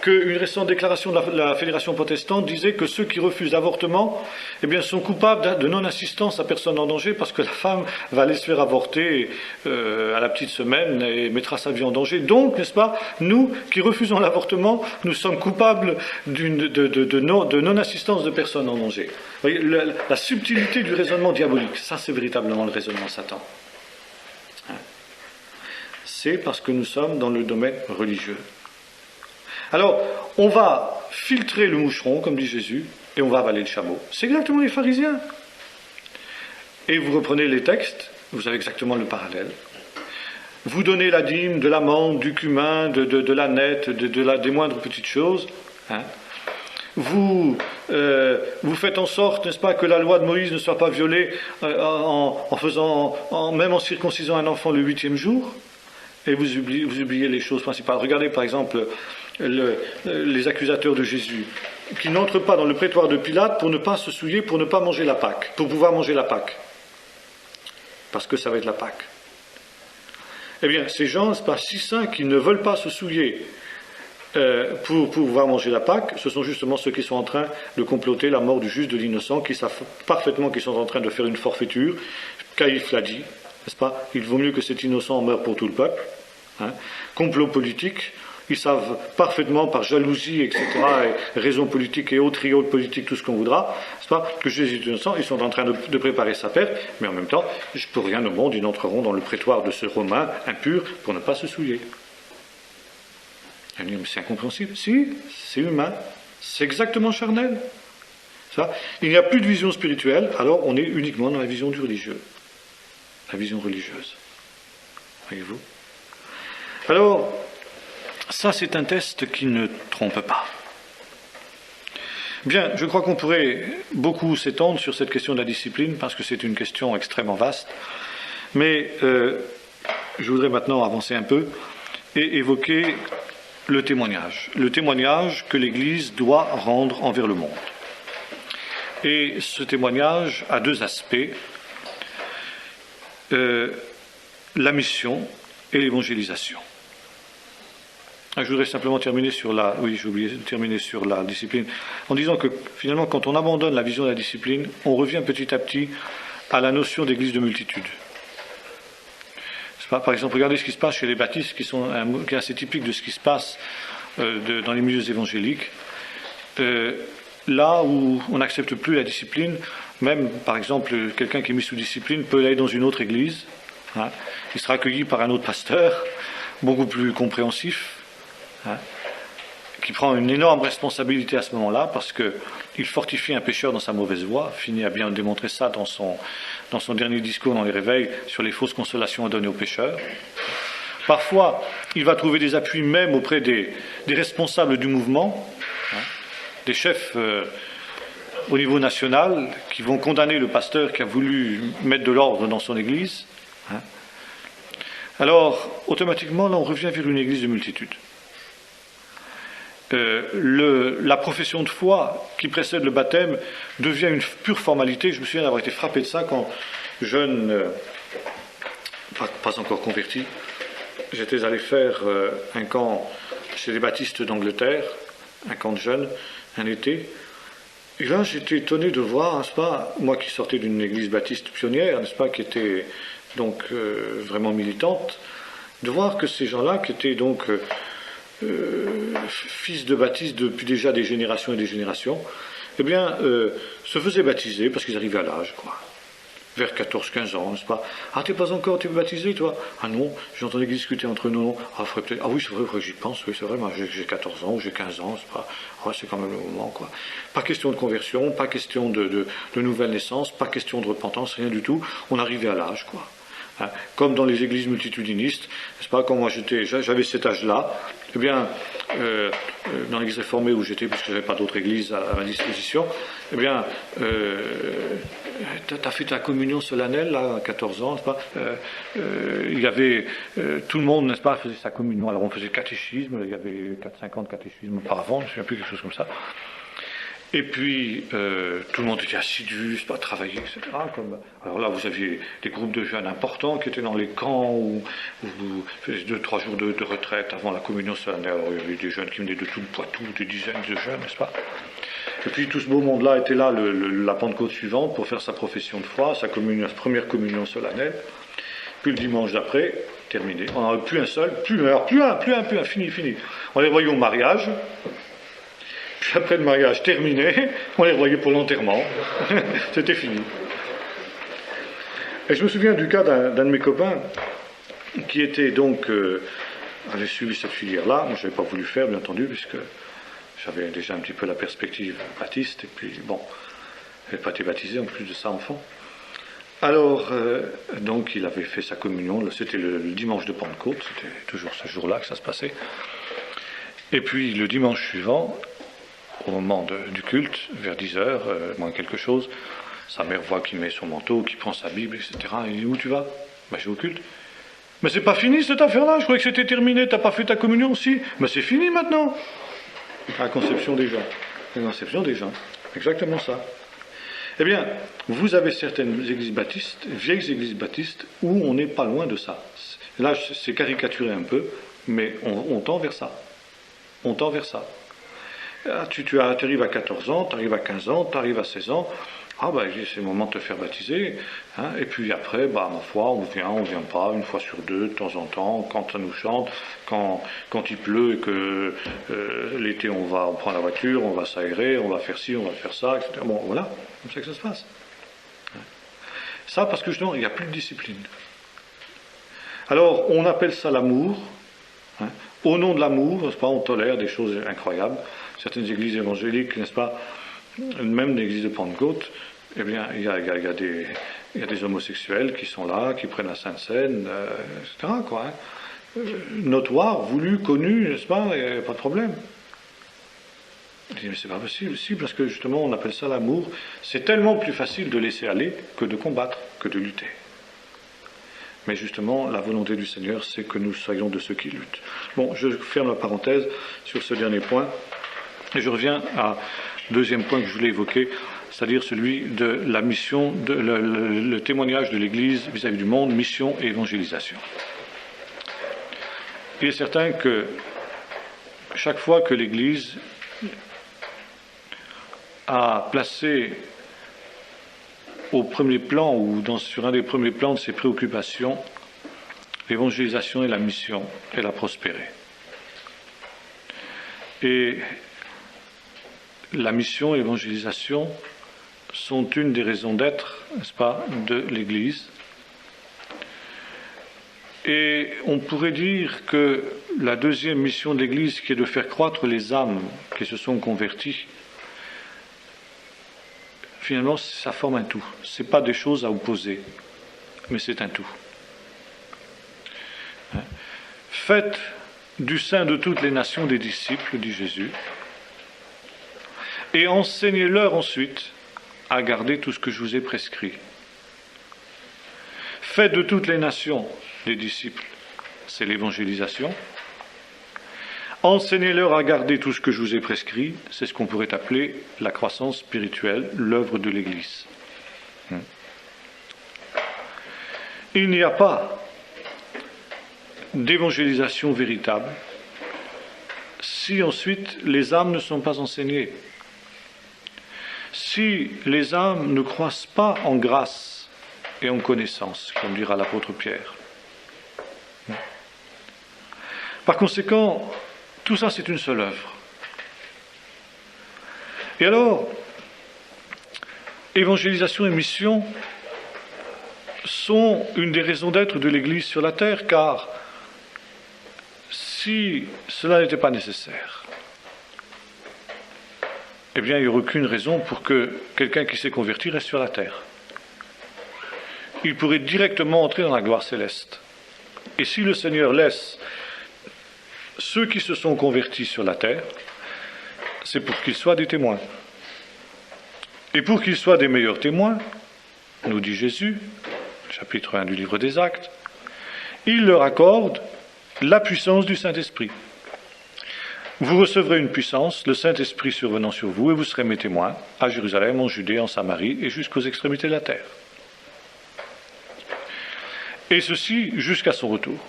Qu'une récente déclaration de la Fédération protestante disait que ceux qui refusent l'avortement, eh bien, sont coupables de non-assistance à personne en danger, parce que la femme va aller se faire avorter à la petite semaine et mettra sa vie en danger. Donc, n'est-ce pas, nous qui refusons l'avortement, nous sommes coupables de non-assistance de personnes en danger. Vous voyez, la subtilité du raisonnement diabolique, ça c'est véritablement le raisonnement Satan. C'est parce que nous sommes dans le domaine religieux. Alors, on va filtrer le moucheron, comme dit Jésus, et on va avaler le chameau. C'est exactement les pharisiens. Et vous reprenez les textes, vous avez exactement le parallèle. Vous donnez la dîme de l'amande, du cumin, de la nette, des moindres petites choses. Hein. Vous faites en sorte, n'est-ce pas, que la loi de Moïse ne soit pas violée même en circoncisant un enfant le 8e jour. Et vous oubliez les choses principales. Regardez par exemple les accusateurs de Jésus, qui n'entrent pas dans le prétoire de Pilate pour ne pas se souiller, pour ne pas manger la Pâque, pour pouvoir manger la Pâque. Parce que ça va être la Pâque. Eh bien, ces gens, c'est pas si saints qui ne veulent pas se souiller pour pouvoir manger la Pâque, ce sont justement ceux qui sont en train de comploter la mort du juste de l'innocent, qui savent parfaitement qu'ils sont en train de faire une forfaiture. Caïphe l'a dit, n'est-ce pas? Il vaut mieux que cet innocent meure pour tout le peuple. Hein. Complot politique, Ils savent parfaitement, par jalousie, etc., et raisons politiques et autres triots politiques, tout ce qu'on voudra, c'est pas, que Jésus est innocent, ils sont en train de préparer sa perte, mais en même temps, pour rien au monde, ils n'entreront dans le prétoire de ce Romain impur pour ne pas se souiller. Mais c'est incompréhensible. Si, c'est humain, c'est exactement charnel. Ça, il n'y a plus de vision spirituelle, alors on est uniquement dans la vision du religieux, la vision religieuse. Voyez-vous? Alors, ça, c'est un test qui ne trompe pas. Bien, je crois qu'on pourrait beaucoup s'étendre sur cette question de la discipline, parce que c'est une question extrêmement vaste. Mais je voudrais maintenant avancer un peu et évoquer le témoignage que l'Église doit rendre envers le monde. Et ce témoignage a deux aspects, la mission et l'évangélisation. Je voudrais simplement terminer sur j'ai oublié de terminer sur la discipline, en disant que finalement, quand on abandonne la vision de la discipline, on revient petit à petit à la notion d'église de multitude. Par exemple, regardez ce qui se passe chez les baptistes, qui est assez typique de ce qui se passe dans les milieux évangéliques. Là où on n'accepte plus la discipline, même par exemple quelqu'un qui est mis sous discipline peut aller dans une autre église, hein, il sera accueilli par un autre pasteur, beaucoup plus compréhensif, hein, qui prend une énorme responsabilité à ce moment-là, parce qu'il fortifie un pécheur dans sa mauvaise voie. Fini a bien démontré ça dans son dernier discours dans les réveils sur les fausses consolations à donner aux pécheurs. Parfois, il va trouver des appuis même auprès des responsables du mouvement, hein, des chefs au niveau national, qui vont condamner le pasteur qui a voulu mettre de l'ordre dans son église. Hein. Alors, automatiquement, là, on revient vers une église de multitude. La profession de foi qui précède le baptême devient une pure formalité. Je me souviens d'avoir été frappé de ça quand jeune, pas encore converti, j'étais allé faire un camp chez les baptistes d'Angleterre, un camp de jeunes, un été. Et là, j'étais étonné de voir, n'est-ce pas, moi qui sortais d'une église baptiste pionnière, n'est-ce pas, qui était donc vraiment militante, de voir que ces gens-là, qui étaient donc fils de baptistes depuis déjà des générations et des générations, eh bien, se faisaient baptiser parce qu'ils arrivaient à l'âge, quoi. Vers 14-15 ans, n'est-ce pas? Ah, t'es pas encore, t'es baptisé, toi? Ah non, j'entendais discuter entre nous, non. Ah, oui, c'est vrai, j'y pense, oui, c'est vrai, moi j'ai 14 ans ou j'ai 15 ans, c'est pas. Ah, c'est quand même le moment, quoi. Pas question de conversion, pas question de nouvelle naissance, pas question de repentance, rien du tout. On arrivait à l'âge, quoi. Hein, comme dans les églises multitudinistes, n'est-ce pas, quand moi j'avais cet âge-là, eh bien, dans l'église réformée où j'étais, puisque je n'avais pas d'autre église à ma disposition, eh bien, t'as fait ta communion solennelle, là, à 14 ans, n'est-ce pas, il y avait, tout le monde, n'est-ce pas, faisait sa communion, alors on faisait le catéchisme, il y avait 4-5 ans de catéchisme auparavant, je ne me souviens plus, quelque chose comme ça. Et puis, tout le monde était assidu, pas travailler, etc. Alors là, vous aviez des groupes de jeunes importants qui étaient dans les camps où vous faisiez 2-3 jours de retraite avant la communion solennelle. Alors, il y avait des jeunes qui venaient de tout le Poitou, des dizaines de jeunes, n'est-ce pas? Et puis, tout ce beau monde-là était là la Pentecôte suivante pour faire sa profession de foi, sa première communion solennelle. Puis le dimanche d'après, terminé. On n'en avait plus un seul, plus un, fini. On les voyait au mariage. Puis après le mariage terminé, on les voyait pour l'enterrement. C'était fini. Et je me souviens du cas d'un de mes copains qui était donc avait suivi cette filière-là. Moi, je n'avais pas voulu faire, bien entendu, puisque j'avais déjà un petit peu la perspective baptiste. Et puis, bon, je n'avais pas été baptisé en plus de ça, enfant. Alors, donc, il avait fait sa communion. C'était le dimanche de Pentecôte. C'était toujours ce jour-là que ça se passait. Et puis, le dimanche suivant, au moment du culte, vers 10h, moins quelque chose, sa mère voit qu'il met son manteau, qu'il prend sa Bible, etc. Il dit, où tu vas? Ben, je vais au culte. Mais c'est pas fini cette affaire-là, je croyais que c'était terminé, t'as pas fait ta communion aussi. Mais c'est fini maintenant. La conception des gens. La conception des gens. Exactement ça. Eh bien, vous avez certaines églises baptistes, vieilles églises baptistes, où on n'est pas loin de ça. Là, c'est caricaturé un peu, mais on tend vers ça. On tend vers ça. Tu arrives à 14 ans, tu arrives à 15 ans, tu arrives à 16 ans, Ah ben, c'est le moment de te faire baptiser, hein, et puis après, bah, ma foi, on vient pas, une fois sur deux, de temps en temps, quand ça nous chante, quand il pleut et que l'été on prend la voiture, on va s'aérer, on va faire ci, on va faire ça, etc. Bon, voilà, comme ça que ça se passe. Ça parce que justement, il n'y a plus de discipline. Alors, on appelle ça l'amour. Hein. Au nom de l'amour, n'est-ce pas, on tolère des choses incroyables. Certaines églises évangéliques, n'est-ce pas, même l'église de Pentecôte, eh bien, il y a des homosexuels qui sont là, qui prennent la Sainte Seine, etc., quoi. Hein. Notoire, voulu, connu, n'est-ce pas, il n'y a pas de problème. Je dis, mais c'est pas possible, si, parce que justement, on appelle ça l'amour. C'est tellement plus facile de laisser aller que de combattre, que de lutter. Mais justement, la volonté du Seigneur, c'est que nous soyons de ceux qui luttent. Bon, je ferme la parenthèse sur ce dernier point, et je reviens à deuxième point que je voulais évoquer, c'est-à-dire celui de la mission, le témoignage de l'Église vis-à-vis du monde, mission et évangélisation. Il est certain que chaque fois que l'Église a placé au premier plan ou sur un des premiers plans de ses préoccupations l'évangélisation et la mission, elle a prospéré. Et la mission et l'évangélisation sont une des raisons d'être, n'est-ce pas, de l'Église. Et on pourrait dire que la deuxième mission de l'Église, qui est de faire croître les âmes qui se sont converties, finalement, ça forme un tout. Ce n'est pas des choses à opposer, mais c'est un tout. Faites du sein de toutes les nations des disciples, dit Jésus, et enseignez-leur ensuite à garder tout ce que je vous ai prescrit. Faites de toutes les nations des disciples, c'est l'évangélisation. Enseignez-leur à garder tout ce que je vous ai prescrit, c'est ce qu'on pourrait appeler la croissance spirituelle, l'œuvre de l'Église. Il n'y a pas d'évangélisation véritable si ensuite les âmes ne sont pas enseignées. Si les âmes ne croissent pas en grâce et en connaissance, comme dira l'apôtre Pierre. Par conséquent, tout ça c'est une seule œuvre. Et alors, évangélisation et mission sont une des raisons d'être de l'Église sur la terre, car si cela n'était pas nécessaire, eh bien, il n'y aurait aucune raison pour que quelqu'un qui s'est converti reste sur la terre. Il pourrait directement entrer dans la gloire céleste. Et si le Seigneur laisse ceux qui se sont convertis sur la terre, c'est pour qu'ils soient des témoins. Et pour qu'ils soient des meilleurs témoins, nous dit Jésus, chapitre 1 du livre des Actes, il leur accorde la puissance du Saint-Esprit. Vous recevrez une puissance, le Saint-Esprit survenant sur vous, et vous serez mes témoins à Jérusalem, en Judée, en Samarie et jusqu'aux extrémités de la terre. Et ceci jusqu'à son retour.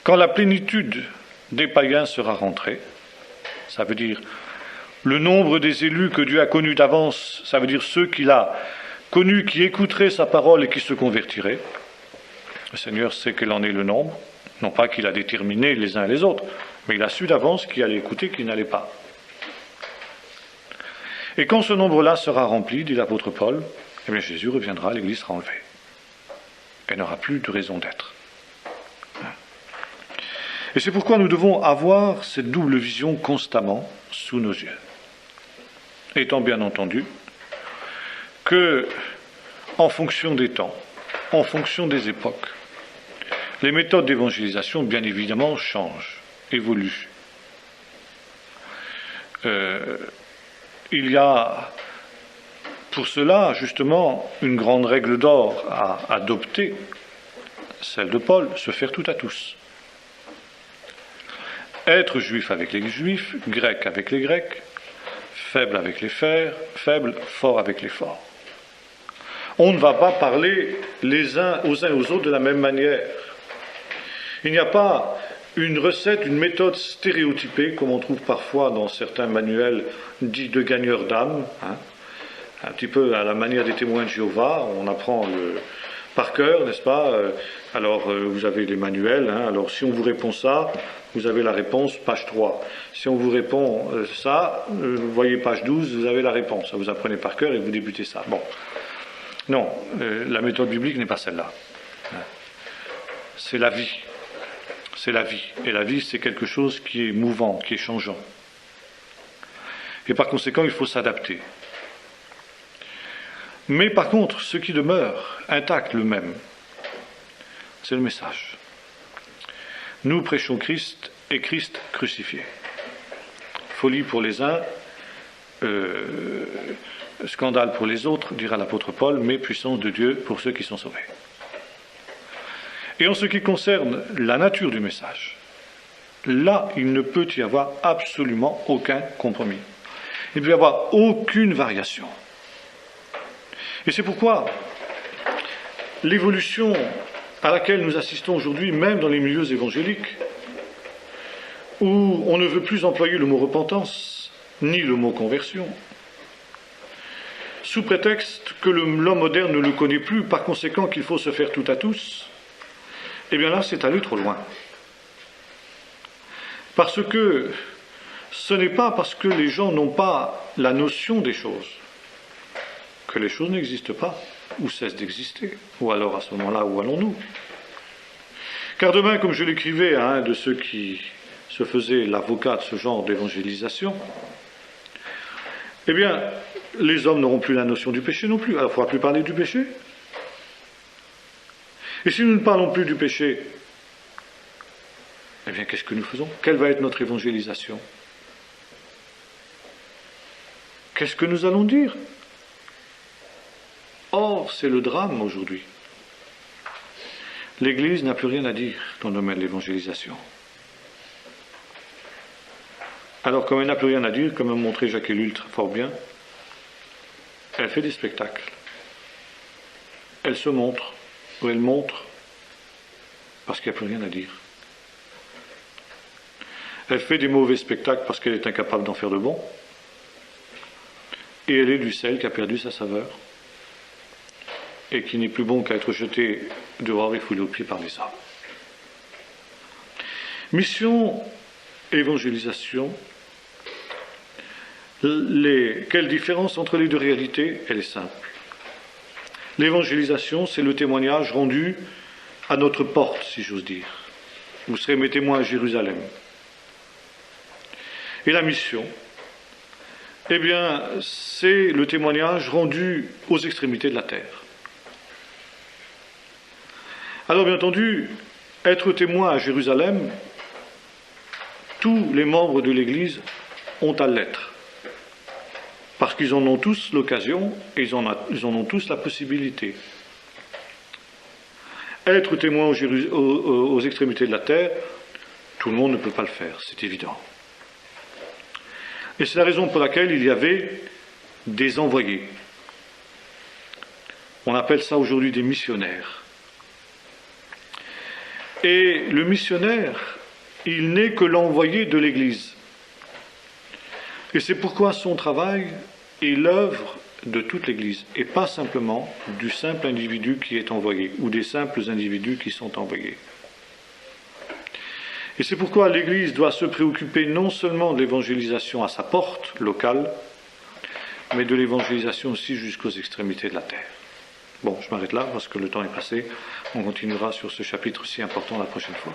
Quand la plénitude des païens sera rentrée, ça veut dire le nombre des élus que Dieu a connus d'avance, ça veut dire ceux qu'il a connus, qui écouteraient sa parole et qui se convertiraient. Le Seigneur sait quel en est le nombre, non pas qu'il a déterminé les uns et les autres, mais il a su d'avance qui allait écouter, qui n'allait pas. Et quand ce nombre-là sera rempli, dit l'apôtre Paul, eh bien Jésus reviendra, l'Église sera enlevée. Elle n'aura plus de raison d'être. Et c'est pourquoi nous devons avoir cette double vision constamment sous nos yeux. Étant bien entendu que, en fonction des temps, en fonction des époques, les méthodes d'évangélisation, bien évidemment, changent, évoluent. Il y a pour cela, justement, une grande règle d'or à adopter, celle de Paul, se faire tout à tous. Être juif avec les juifs, grec avec les grecs, faible avec les faibles, fort avec les forts. On ne va pas parler les uns aux autres de la même manière. Il n'y a pas une recette, une méthode stéréotypée, comme on trouve parfois dans certains manuels dits de gagneurs d'âme, un petit peu à la manière des témoins de Jéhovah, on apprend par cœur, n'est-ce pas? Alors, vous avez les manuels, hein, alors si on vous répond ça, vous avez la réponse, page 3. Si on vous répond ça, vous voyez page 12, vous avez la réponse. Vous apprenez par cœur et vous débutez ça. Bon. Non, la méthode biblique n'est pas celle-là. C'est la vie. C'est la vie. Et la vie, c'est quelque chose qui est mouvant, qui est changeant. Et par conséquent, il faut s'adapter. Mais par contre, ce qui demeure intact, le même, c'est le message. Nous prêchons Christ et Christ crucifié. Folie pour les uns, scandale pour les autres, dira l'apôtre Paul, mais puissance de Dieu pour ceux qui sont sauvés. Et en ce qui concerne la nature du message, là, il ne peut y avoir absolument aucun compromis. Il ne peut y avoir aucune variation. Et c'est pourquoi l'évolution à laquelle nous assistons aujourd'hui, même dans les milieux évangéliques, où on ne veut plus employer le mot repentance, ni le mot conversion, sous prétexte que l'homme moderne ne le connaît plus, par conséquent qu'il faut se faire tout à tous, eh bien là, c'est aller trop loin. Parce que ce n'est pas parce que les gens n'ont pas la notion des choses que les choses n'existent pas, ou cessent d'exister, ou alors à ce moment-là, où allons-nous? Car demain, comme je l'écrivais à un de ceux qui se faisaient l'avocat de ce genre d'évangélisation, eh bien, les hommes n'auront plus la notion du péché non plus, alors il ne faudra plus parler du péché. Et si nous ne parlons plus du péché, eh bien, qu'est-ce que nous faisons? Quelle va être notre évangélisation? Qu'est-ce que nous allons dire? Or, c'est le drame aujourd'hui. L'Église n'a plus rien à dire dans le domaine de l'évangélisation. Alors, comme elle n'a plus rien à dire, comme a montré Jacques Ellul très fort bien, elle fait des spectacles. Elle se montre, ou elle montre, parce qu'il n'y a plus rien à dire. Elle fait des mauvais spectacles parce qu'elle est incapable d'en faire de bons. Et elle est du sel qui a perdu sa saveur. Et qui n'est plus bon qu'à être jeté dehors et foulé aux pieds par les hommes. Mission, évangélisation. Quelle différence entre les deux réalités? Elle est simple. L'évangélisation, c'est le témoignage rendu à notre porte, si j'ose dire. Vous serez mes témoins à Jérusalem. Et la mission, eh bien, c'est le témoignage rendu aux extrémités de la terre. Alors, bien entendu, être témoin à Jérusalem, tous les membres de l'Église ont à l'être. Parce qu'ils en ont tous l'occasion et ils en ont tous la possibilité. Être témoin aux extrémités de la terre, tout le monde ne peut pas le faire, c'est évident. Et c'est la raison pour laquelle il y avait des envoyés. On appelle ça aujourd'hui des missionnaires. Et le missionnaire, il n'est que l'envoyé de l'Église. Et c'est pourquoi son travail est l'œuvre de toute l'Église, et pas simplement du simple individu qui est envoyé, ou des simples individus qui sont envoyés. Et c'est pourquoi l'Église doit se préoccuper non seulement de l'évangélisation à sa porte locale, mais de l'évangélisation aussi jusqu'aux extrémités de la terre. Bon, je m'arrête là parce que le temps est passé. On continuera sur ce chapitre si important la prochaine fois.